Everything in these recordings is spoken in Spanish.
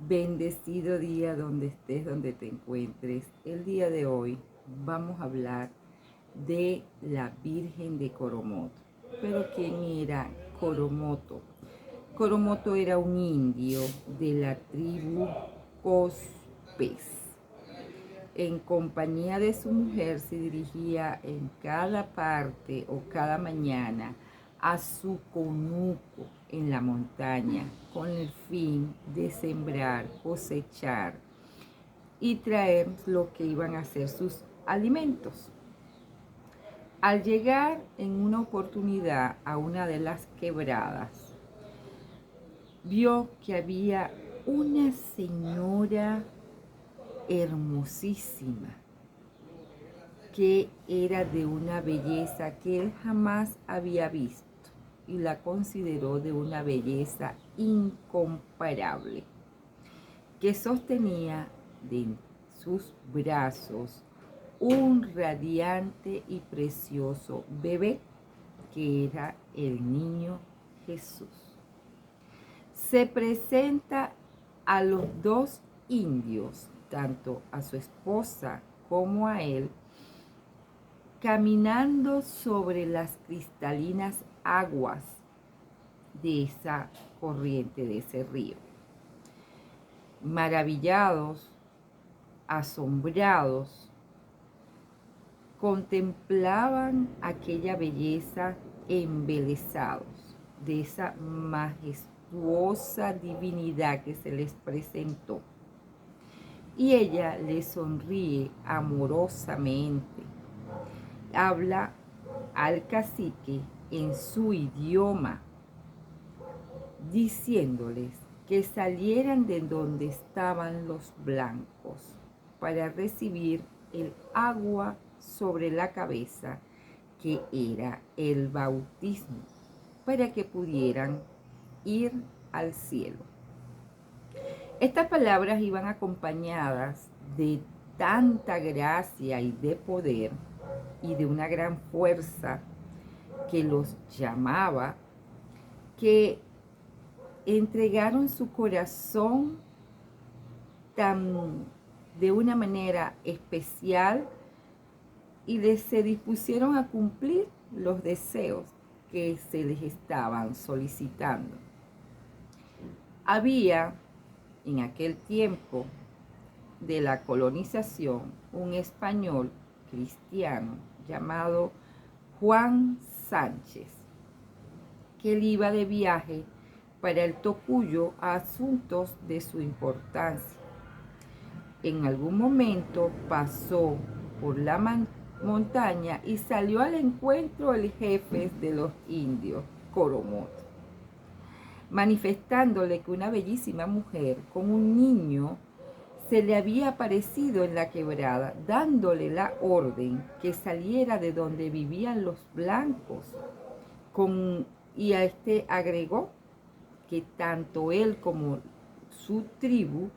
Bendecido día donde estés, donde te encuentres. El día de hoy vamos a hablar de la Virgen de Coromoto. Pero ¿quién era Coromoto? Coromoto era un indio de la tribu Cospés. En compañía de su mujer se dirigía en cada parte o cada mañana a su conuco en la montaña con el fin de sembrar, cosechar y traer lo que iban a ser sus alimentos. Al llegar en una oportunidad a una de las quebradas, vio que había una señora hermosísima que era de una belleza que él jamás había visto y la consideró de una belleza incomparable, que sostenía de sus brazos un radiante y precioso bebé que era el niño Jesús. Se presenta a los dos indios, tanto a su esposa como a él, caminando sobre las cristalinas aguas de esa corriente, de ese río. Maravillados, asombrados, contemplaban aquella belleza embelesados de esa majestuosa divinidad que se les presentó. Y ella les sonríe amorosamente. Habla al cacique en su idioma, diciéndoles que salieran de donde estaban los blancos para recibir el agua sobre la cabeza, que era el bautismo, para que pudieran ir al cielo. Estas palabras iban acompañadas de tanta gracia y de poder y de una gran fuerza que los llamaba, que entregaron su corazón de una manera especial y se dispusieron a cumplir los deseos que se les estaban solicitando. Había en aquel tiempo de la colonización un español cristiano llamado Juan Sánchez, que él iba de viaje para el Tocuyo a asuntos de su importancia. En algún momento pasó por la montaña y salió al encuentro el jefe de los indios, Coromoto, manifestándole que una bellísima mujer con un niño se le había aparecido en la quebrada, dándole la orden que saliera de donde vivían los blancos. Y a este agregó que tanto él como su tribu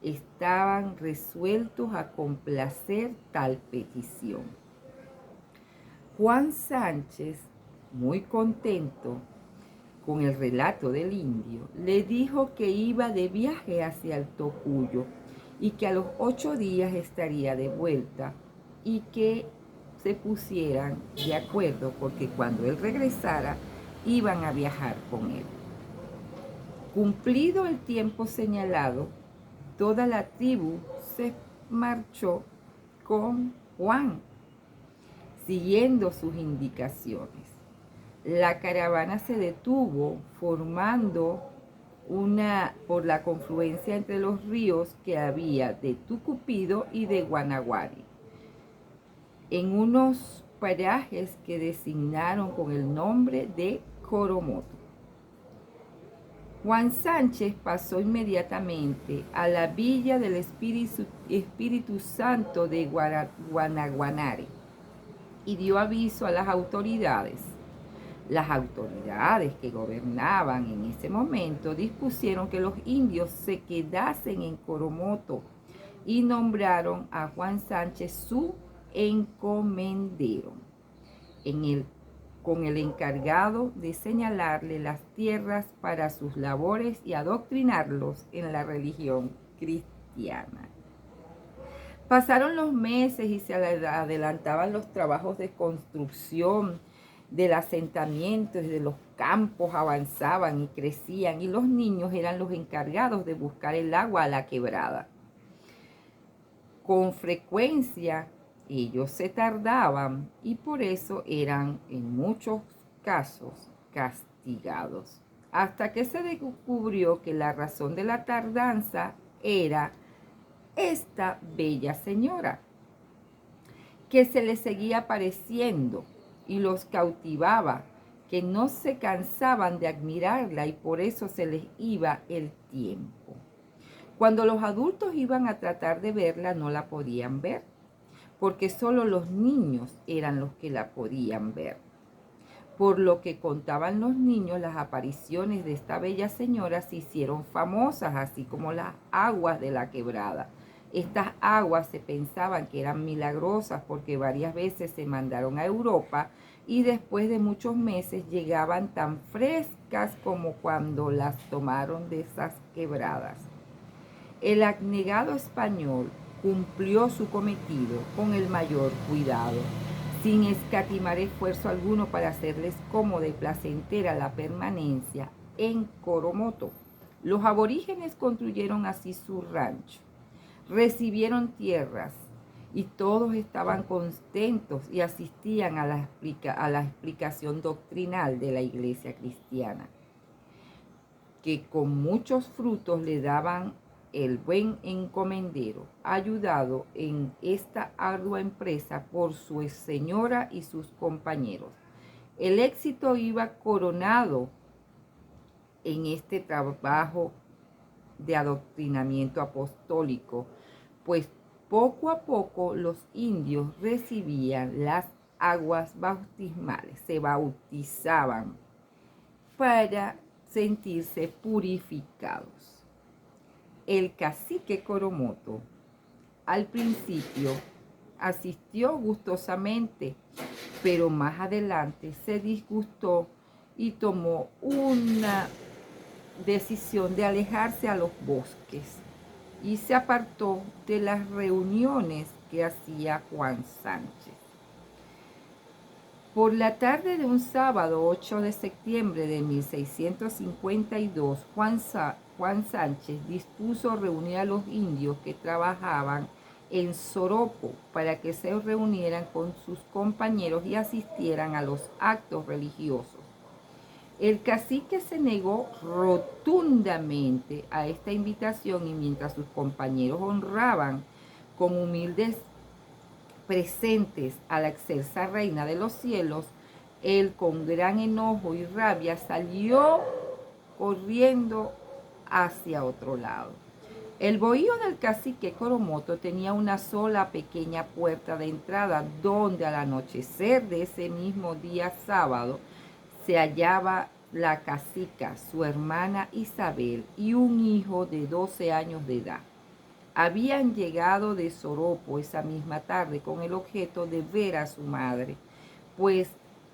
estaban resueltos a complacer tal petición. Juan Sánchez, muy contento con el relato del indio, le dijo que iba de viaje hacia el Tocuyo y que a los 8 días estaría de vuelta y que se pusieran de acuerdo porque cuando él regresara iban a viajar con él. Cumplido el tiempo señalado, toda la tribu se marchó con Juan, siguiendo sus indicaciones. La caravana se detuvo formando por la confluencia entre los ríos que había de Tucupido y de Guanaguari, en unos parajes que designaron con el nombre de Coromoto. Juan Sánchez pasó inmediatamente a la villa del Espíritu Santo de Guanaguanare y dio aviso a las autoridades. Las autoridades que gobernaban en ese momento dispusieron que los indios se quedasen en Coromoto y nombraron a Juan Sánchez su encomendero. En el con el encargado de señalarle las tierras para sus labores y adoctrinarlos en la religión cristiana. Pasaron los meses y se adelantaban los trabajos de construcción del asentamiento y de los campos avanzaban y crecían, y los niños eran los encargados de buscar el agua a la quebrada. Con frecuencia ellos se tardaban y por eso eran en muchos casos castigados, hasta que se descubrió que la razón de la tardanza era esta bella señora, que se les seguía apareciendo y los cautivaba, que no se cansaban de admirarla y por eso se les iba el tiempo. Cuando los adultos iban a tratar de verla, no la podían ver, porque solo los niños eran los que la podían ver. Por lo que contaban los niños, las apariciones de esta bella señora se hicieron famosas, así como las aguas de la quebrada. Estas aguas se pensaban que eran milagrosas porque varias veces se mandaron a Europa y después de muchos meses llegaban tan frescas como cuando las tomaron de esas quebradas. El abnegado español cumplió su cometido con el mayor cuidado, sin escatimar esfuerzo alguno para hacerles cómoda y placentera la permanencia en Coromoto. Los aborígenes construyeron así su rancho, recibieron tierras y todos estaban contentos y asistían a la explicación doctrinal de la iglesia cristiana, que con muchos frutos le daban el buen encomendero, ayudado en esta ardua empresa por su señora y sus compañeros. El éxito iba coronado en este trabajo de adoctrinamiento apostólico, pues poco a poco los indios recibían las aguas bautismales, se bautizaban para sentirse purificados. El cacique Coromoto al principio asistió gustosamente, pero más adelante se disgustó y tomó una decisión de alejarse a los bosques y se apartó de las reuniones que hacía Juan Sánchez. Por la tarde de un sábado 8 de septiembre de 1652, Juan Sánchez dispuso reunir a los indios que trabajaban en Soropo para que se reunieran con sus compañeros y asistieran a los actos religiosos. El cacique se negó rotundamente a esta invitación y mientras sus compañeros honraban con humildes presentes a la excelsa reina de los cielos, él con gran enojo y rabia salió corriendo hacia otro lado. El bohío del cacique Coromoto tenía una sola pequeña puerta de entrada donde al anochecer de ese mismo día sábado se hallaba la cacica, su hermana Isabel y un hijo de 12 años de edad. Habían llegado de Soropo esa misma tarde con el objeto de ver a su madre, pues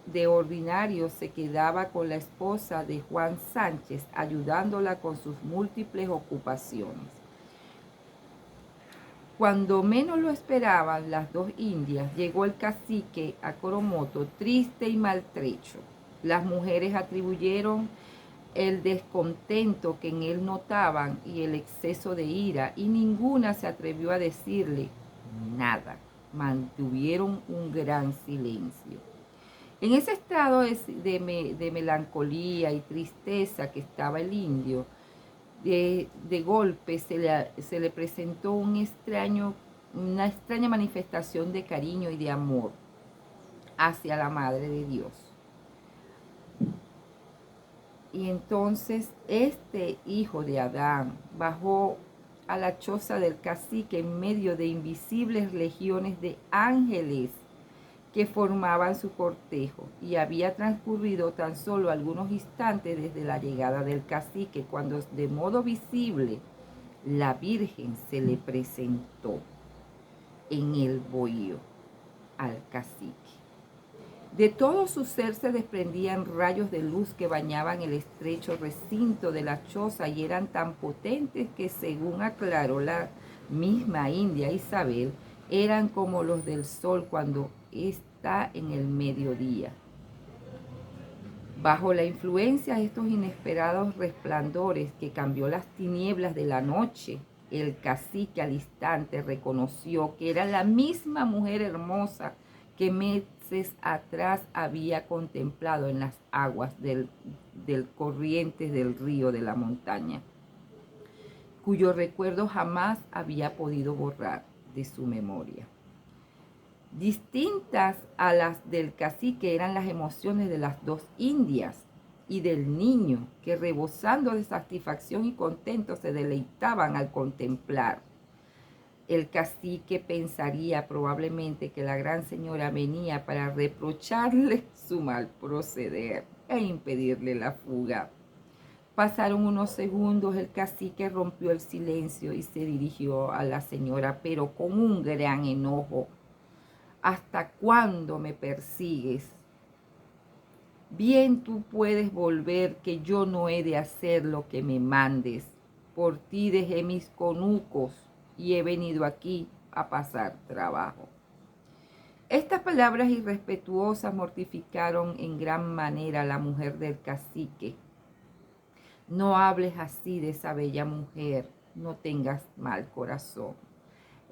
de ordinario se quedaba con la esposa de Juan Sánchez, ayudándola con sus múltiples ocupaciones. Cuando menos lo esperaban las dos indias, llegó el cacique a Coromoto triste y maltrecho. Las mujeres atribuyeron el descontento que en él notaban y el exceso de ira, y ninguna se atrevió a decirle nada. Mantuvieron un gran silencio. En ese estado de melancolía y tristeza que estaba el indio, de golpe se le presentó una extraña manifestación de cariño y de amor hacia la Madre de Dios. Y entonces este hijo de Adán bajó a la choza del cacique en medio de invisibles legiones de ángeles que formaban su cortejo, y había transcurrido tan solo algunos instantes desde la llegada del cacique cuando de modo visible la Virgen se le presentó en el bohío al cacique. De todo su ser se desprendían rayos de luz que bañaban el estrecho recinto de la choza y eran tan potentes que, según aclaró la misma India Isabel, eran como los del sol cuando está en el mediodía. Bajo la influencia de estos inesperados resplandores que cambió las tinieblas de la noche, el cacique al instante reconoció que era la misma mujer hermosa que meses atrás había contemplado en las aguas del corriente del río de la montaña, cuyo recuerdo jamás había podido borrar de su memoria. Distintas a las del cacique eran las emociones de las dos indias y del niño, que rebosando de satisfacción y contento se deleitaban al contemplar. El cacique pensaría probablemente que la gran señora venía para reprocharle su mal proceder e impedirle la fuga. Pasaron unos segundos, el cacique rompió el silencio y se dirigió a la señora, pero con un gran enojo. ¿Hasta cuándo me persigues? Bien tú puedes volver, que yo no he de hacer lo que me mandes. Por ti dejé mis conucos y he venido aquí a pasar trabajo. Estas palabras irrespetuosas mortificaron en gran manera a la mujer del cacique. No hables así de esa bella mujer, no tengas mal corazón.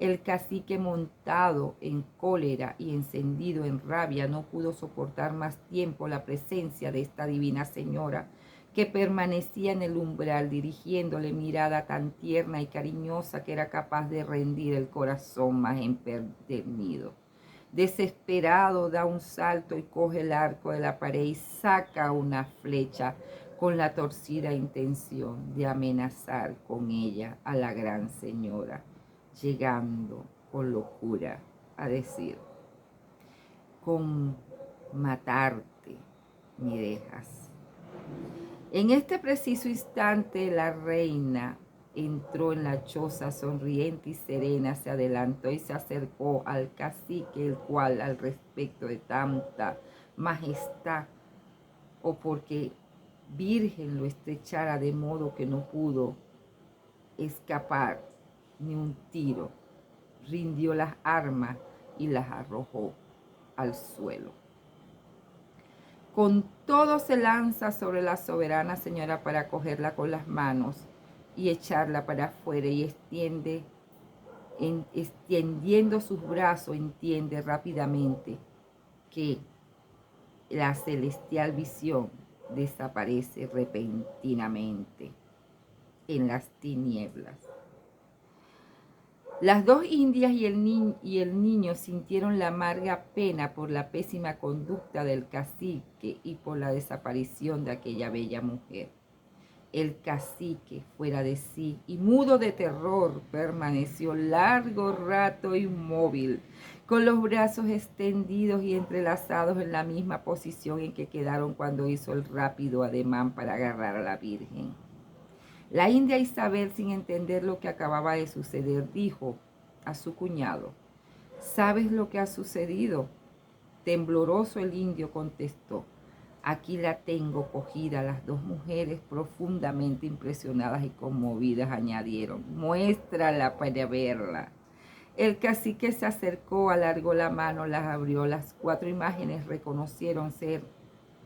El cacique, montado en cólera y encendido en rabia, no pudo soportar más tiempo la presencia de esta divina señora, que permanecía en el umbral dirigiéndole mirada tan tierna y cariñosa que era capaz de rendir el corazón más empedernido. Desesperado, da un salto y coge el arco de la pared y saca una flecha con la torcida intención de amenazar con ella a la gran señora, llegando con locura a decir: con matarte me dejas. En este preciso instante la reina entró en la choza sonriente y serena, se adelantó y se acercó al cacique, el cual, al respecto de tanta majestad, o porque virgen lo estrechara de modo que no pudo escapar ni un tiro, rindió las armas y las arrojó al suelo. Con todo se lanza sobre la soberana señora para cogerla con las manos y echarla para afuera, y extendiendo sus brazos entiende rápidamente que la celestial visión desaparece repentinamente en las tinieblas. Las dos indias y el niño sintieron la amarga pena por la pésima conducta del cacique y por la desaparición de aquella bella mujer. El cacique, fuera de sí y mudo de terror, permaneció largo rato inmóvil, con los brazos extendidos y entrelazados en la misma posición en que quedaron cuando hizo el rápido ademán para agarrar a la Virgen. La india Isabel, sin entender lo que acababa de suceder, dijo a su cuñado: ¿sabes lo que ha sucedido? Tembloroso el indio contestó: aquí la tengo cogida. Las dos mujeres, profundamente impresionadas y conmovidas, añadieron: muéstrala para verla. El cacique se acercó, alargó la mano, las abrió. Las cuatro imágenes reconocieron ser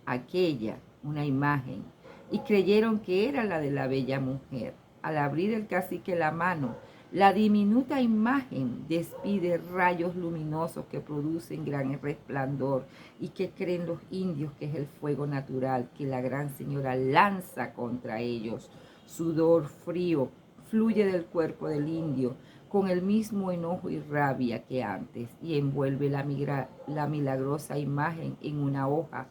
aquella una imagen y creyeron que era la de la bella mujer. Al abrir el cacique la mano, la diminuta imagen despide rayos luminosos que producen gran resplandor y que creen los indios que es el fuego natural que la gran señora lanza contra ellos. Sudor frío fluye del cuerpo del indio con el mismo enojo y rabia que antes, y envuelve la milagrosa imagen en una hoja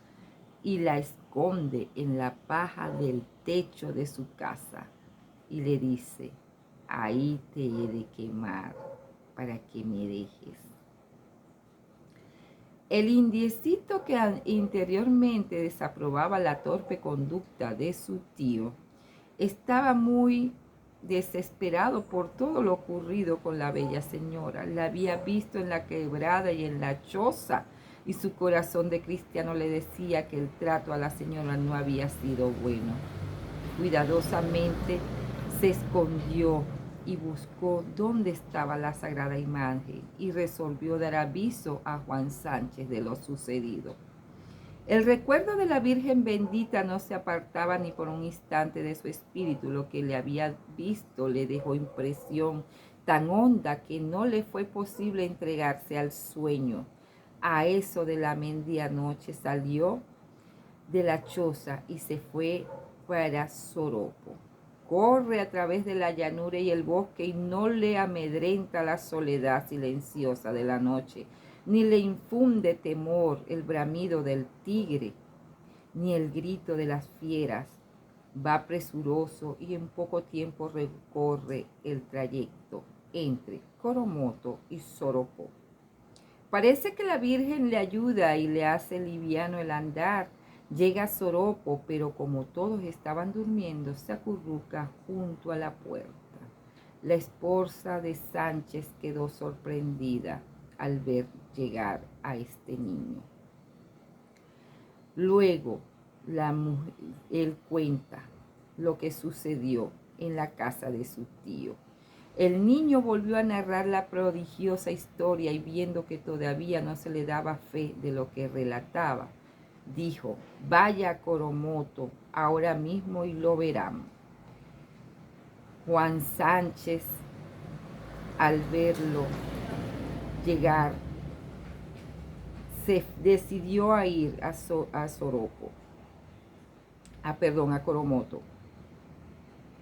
y la esconde en la paja del techo de su casa y le dice: ahí te he de quemar para que me dejes. El indiecito, que interiormente desaprobaba la torpe conducta de su tío, estaba muy desesperado por todo lo ocurrido con la bella señora. La había visto en la quebrada y en la choza, y su corazón de cristiano le decía que el trato a la señora no había sido bueno. Cuidadosamente se escondió y buscó dónde estaba la sagrada imagen y resolvió dar aviso a Juan Sánchez de lo sucedido. El recuerdo de la Virgen bendita no se apartaba ni por un instante de su espíritu. Lo que le había visto le dejó impresión tan honda que no le fue posible entregarse al sueño. A eso de la medianoche salió de la choza y se fue para Soropo. Corre a través de la llanura y el bosque y no le amedrenta la soledad silenciosa de la noche, ni le infunde temor el bramido del tigre, ni el grito de las fieras. Va presuroso y en poco tiempo recorre el trayecto entre Coromoto y Soropo. Parece que la Virgen le ayuda y le hace liviano el andar. Llega a Soropo, pero como todos estaban durmiendo, se acurruca junto a la puerta. La esposa de Sánchez quedó sorprendida al ver llegar a este niño. Luego, él cuenta lo que sucedió en la casa de su tío. El niño volvió a narrar la prodigiosa historia y viendo que todavía no se le daba fe de lo que relataba, dijo: vaya a Coromoto ahora mismo y lo verán. Juan Sánchez, al verlo llegar, se decidió a ir a Coromoto.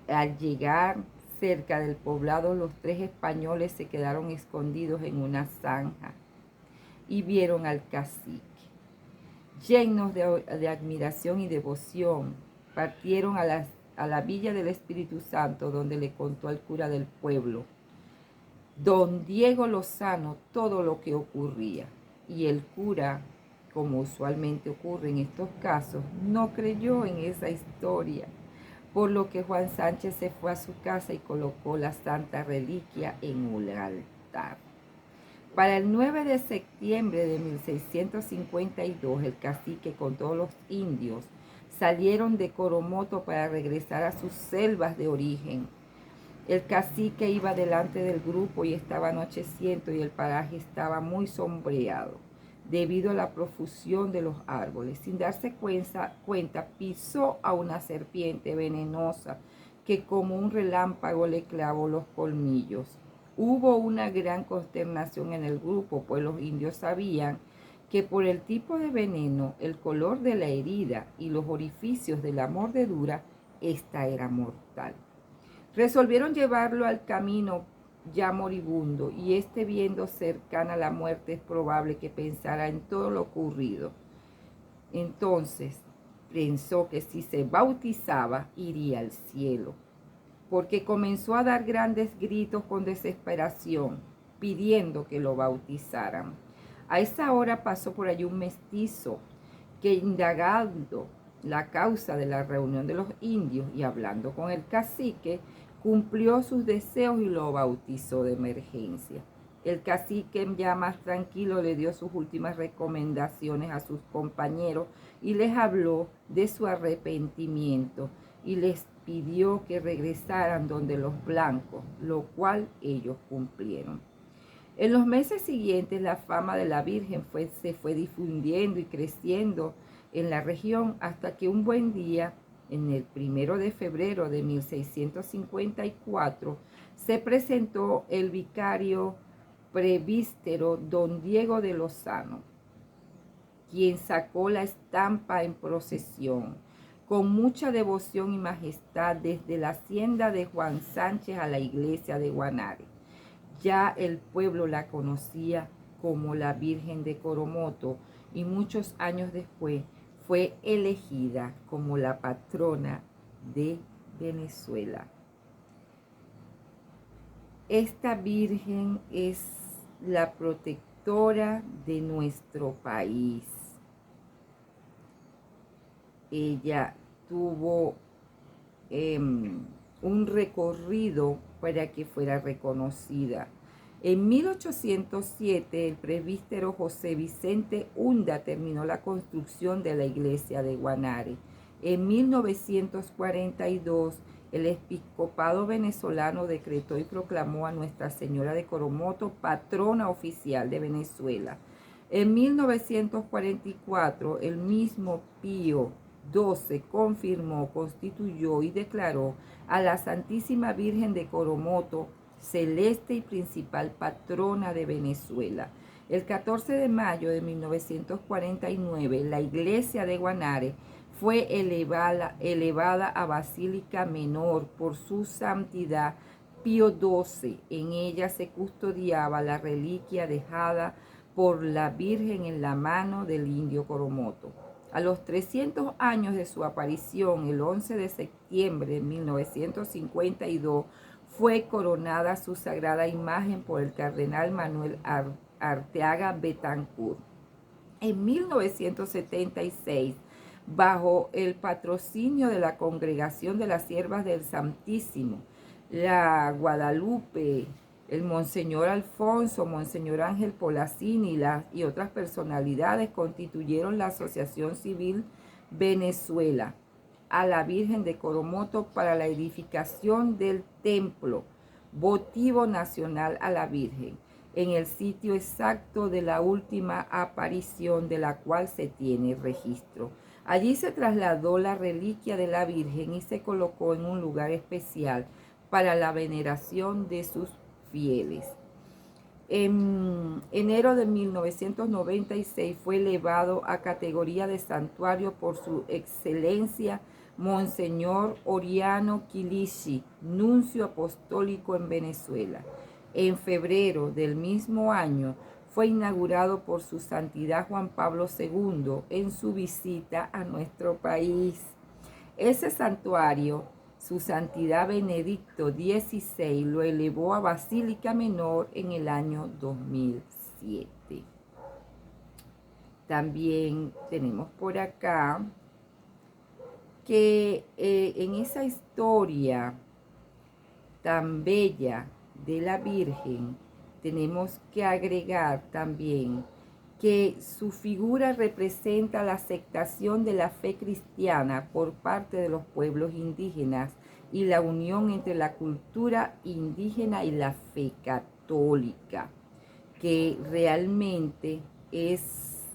Al llegar cerca del poblado, los tres españoles se quedaron escondidos en una zanja y vieron al cacique. Llenos de admiración y devoción, partieron a la villa del Espíritu Santo, donde le contó al cura del pueblo, don Diego Lozano, todo lo que ocurría. Y el cura, como usualmente ocurre en estos casos, no creyó en esa historia, por lo que Juan Sánchez se fue a su casa y colocó la santa reliquia en un altar. Para el 9 de septiembre de 1652, el cacique con todos los indios salieron de Coromoto para regresar a sus selvas de origen. El cacique iba delante del grupo y estaba anocheciendo y el paraje estaba muy sombreado debido a la profusión de los árboles. Sin darse cuenta, pisó a una serpiente venenosa que como un relámpago le clavó los colmillos. Hubo una gran consternación en el grupo, pues los indios sabían que por el tipo de veneno, el color de la herida y los orificios de la mordedura, esta era mortal. Resolvieron llevarlo al camino ya moribundo, y viendo cercana la muerte, es probable que pensara en todo lo ocurrido. Entonces pensó que si se bautizaba, iría al cielo, porque comenzó a dar grandes gritos con desesperación, pidiendo que lo bautizaran. A esa hora pasó por allí un mestizo que, indagando la causa de la reunión de los indios y hablando con el cacique, cumplió sus deseos y lo bautizó de emergencia. El cacique, ya más tranquilo, le dio sus últimas recomendaciones a sus compañeros y les habló de su arrepentimiento y les pidió que regresaran donde los blancos, lo cual ellos cumplieron. En los meses siguientes, la fama de la Virgen se fue difundiendo y creciendo en la región hasta que un buen día, en el 1 de febrero de 1654, se presentó el vicario prevístero don Diego de Lozano, quien sacó la estampa en procesión con mucha devoción y majestad desde la hacienda de Juan Sánchez a la iglesia de Guanare. Ya el pueblo la conocía como la Virgen de Coromoto y muchos años después fue elegida como la patrona de Venezuela. Esta Virgen es la protectora de nuestro país. Ella tuvo un recorrido para que fuera reconocida. En 1807, el presbítero José Vicente Hunda terminó la construcción de la iglesia de Guanare. En 1942, el episcopado venezolano decretó y proclamó a Nuestra Señora de Coromoto patrona oficial de Venezuela. En 1944, el mismo Pío XII confirmó, constituyó y declaró a la Santísima Virgen de Coromoto celeste y principal patrona de Venezuela. El 14 de mayo de 1949, la iglesia de Guanare fue elevada a Basílica Menor por su santidad Pío XII. En ella se custodiaba la reliquia dejada por la Virgen en la mano del indio Coromoto. A los 300 años de su aparición, el 11 de septiembre de 1952, fue coronada su sagrada imagen por el cardenal Manuel Arteaga Betancourt. En 1976, bajo el patrocinio de la Congregación de las Siervas del Santísimo, la Guadalupe, el Monseñor Alfonso, Monseñor Ángel Polacini y otras personalidades constituyeron la Asociación Civil Venezuela a la Virgen de Coromoto para la edificación del templo, votivo nacional a la Virgen, en el sitio exacto de la última aparición de la cual se tiene registro. Allí se trasladó la reliquia de la Virgen y se colocó en un lugar especial para la veneración de sus fieles. En enero de 1996 fue elevado a categoría de santuario por su excelencia Monseñor Oriano Quilishi, nuncio apostólico en Venezuela. En febrero del mismo año fue inaugurado por su santidad Juan Pablo II en su visita a nuestro país. Ese santuario, su santidad Benedicto XVI, lo elevó a Basílica Menor en el año 2007. También tenemos por acá que en esa historia tan bella de la Virgen, tenemos que agregar también que su figura representa la aceptación de la fe cristiana por parte de los pueblos indígenas y la unión entre la cultura indígena y la fe católica, que realmente es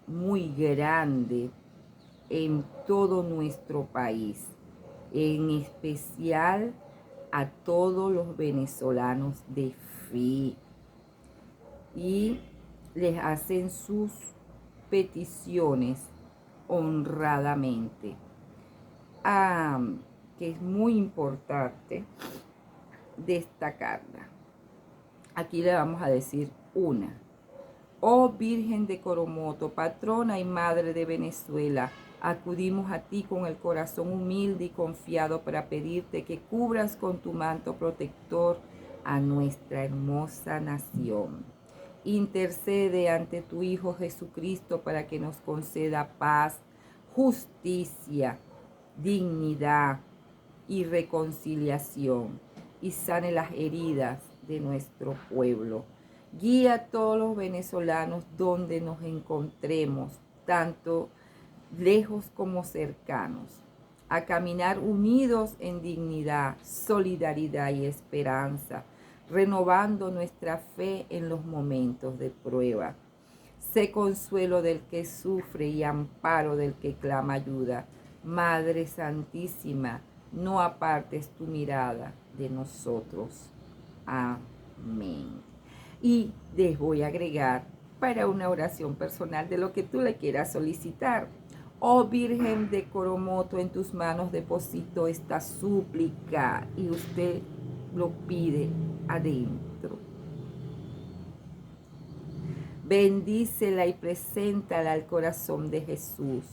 muy grande en todo nuestro país, en especial a todos los venezolanos de fe, y les hacen sus peticiones honradamente, que es muy importante destacarla. Aquí le vamos a decir una. Oh Virgen de Coromoto, patrona y madre de Venezuela, acudimos a ti con el corazón humilde y confiado para pedirte que cubras con tu manto protector a nuestra hermosa nación. Intercede ante tu Hijo Jesucristo para que nos conceda paz, justicia, dignidad y reconciliación, y sane las heridas de nuestro pueblo. Guía a todos los venezolanos donde nos encontremos, tanto lejos como cercanos, a caminar unidos en dignidad, solidaridad y esperanza, renovando nuestra fe en los momentos de prueba. Sé consuelo del que sufre y amparo del que clama ayuda. Madre Santísima, no apartes tu mirada de nosotros. Amén. Y les voy a agregar para una oración personal de lo que tú le quieras solicitar. Oh Virgen de Coromoto, en tus manos deposito esta súplica, y usted lo pide adentro. Bendícela y preséntala al corazón de Jesús.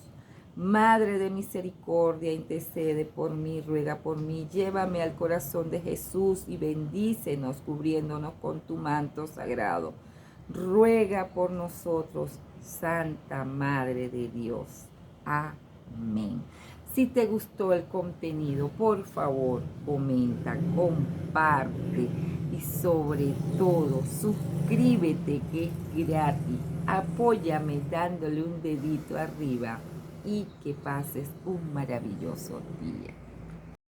Madre de misericordia, intercede por mí, ruega por mí, llévame al corazón de Jesús y bendícenos cubriéndonos con tu manto sagrado. Ruega por nosotros, Santa Madre de Dios. Amén. Si te gustó el contenido, por favor, comenta, comparte, y sobre todo suscríbete, que es gratis. Apóyame dándole un dedito arriba y que pases un maravilloso día.